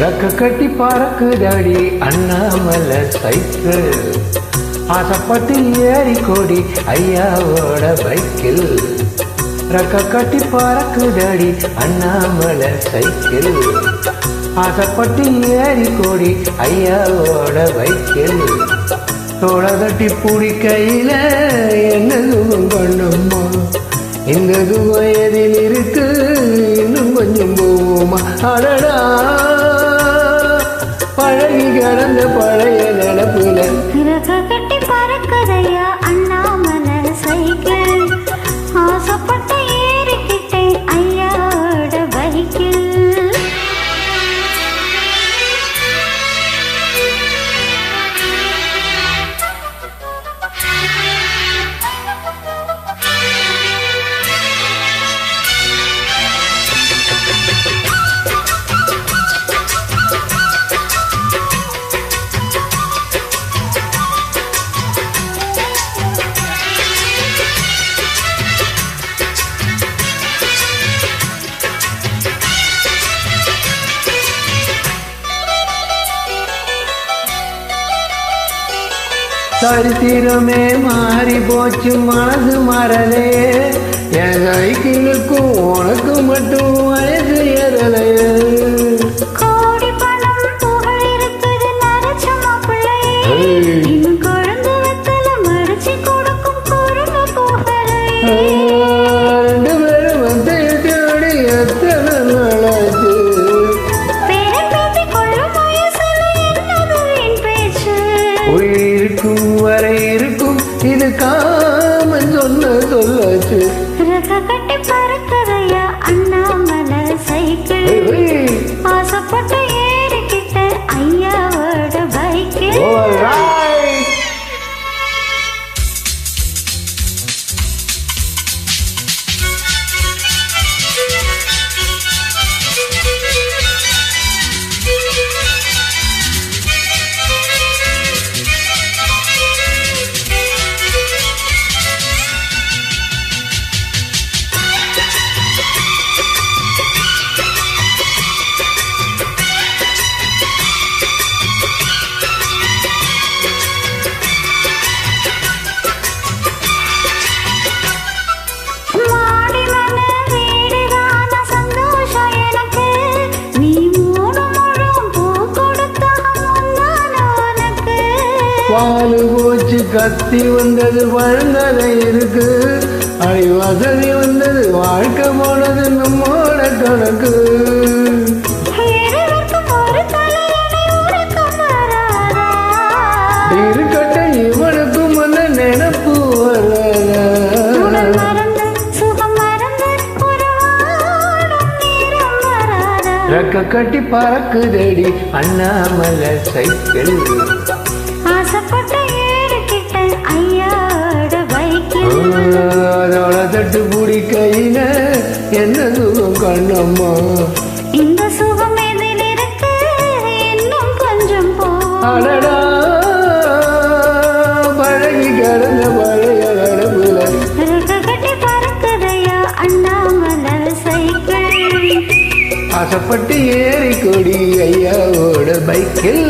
ரக்க கட்டி பறக்குதடி அண்ணாமலை சைக்கிள் ஆசைப்பட்டு ஏறி கோடி ஐயாவோட பைக்கில் ரக்க கட்டி பறக்குதடி அண்ணாமலை சைக்கிள் ஆசைப்பட்டு ஏறி கோடி ஐயாவோட பைக்கில் தோட தட்டி பூடி கையில என்ன சுகம் பண்ணுமா இந்த சுகம் எதில் இருக்கு இன்னும் கொஞ்சம் போவோமா அடடா பழகி கிடந்த பழைய நினப்புல கட்டி பறக்குதையா அண்ணாமலை சைக்கிள் ஆசைப்பட்ட ஏறிக்கிட்டேன் ஐயாவோட பைக்கில் சரித்திரமே மாறி போச்சு மனசு மறலே என் சைக்கிளுக்கும் உனக்கு மட்டும் வயசு ஏறலையே கோடி பணம் புகழ் இருக்குது நரச்ச மாப்பிள்ளையே இன்னும் குழந்தை வெத்தல மடிச்சு கொடுக்கும் குறும்பு புகழையே ரெண்டு பேரும் வந்து தேடி எத்தனை நாளாச்சு பேசி கொள்ளும் வயசுல என்னது என் பேச்சு உயிருக்கும் வரை இருக்கும் இது காமன் சொன்ன சொல்லாச்சு கட்டி பறக்குதையா அண்ணாமலை சைக்கிள் ஆசைப்பட்டு ஏறிக்கிட்ட ஐயாவோட பைக்கில் பாலு போச்சு கத்தி வந்தது வழங்கலை இருக்கு அடி வசதி வந்தது வாழ்க்கை போனது நம்மோட கணக்கு இருக்கட்ட இவனுக்கும் அந்த நினைப்பு ரக்க கட்டி பறக்குதடி அண்ணாமலை சைக்கிள் அதோட தட்டு பூடி கையில என்ன சுகம் கண்ணம்மா இந்த சுகம் எதில் இருக்கு இன்னும் கொஞ்சம் அடடா பழகி கிடந்த பழைய நடப்புல கட்டி பறக்குதையா அண்ணாமலை சைக்கிள் ஆசைப்பட்டு ஏறி கொடி ஐயாவோட பைக்கில்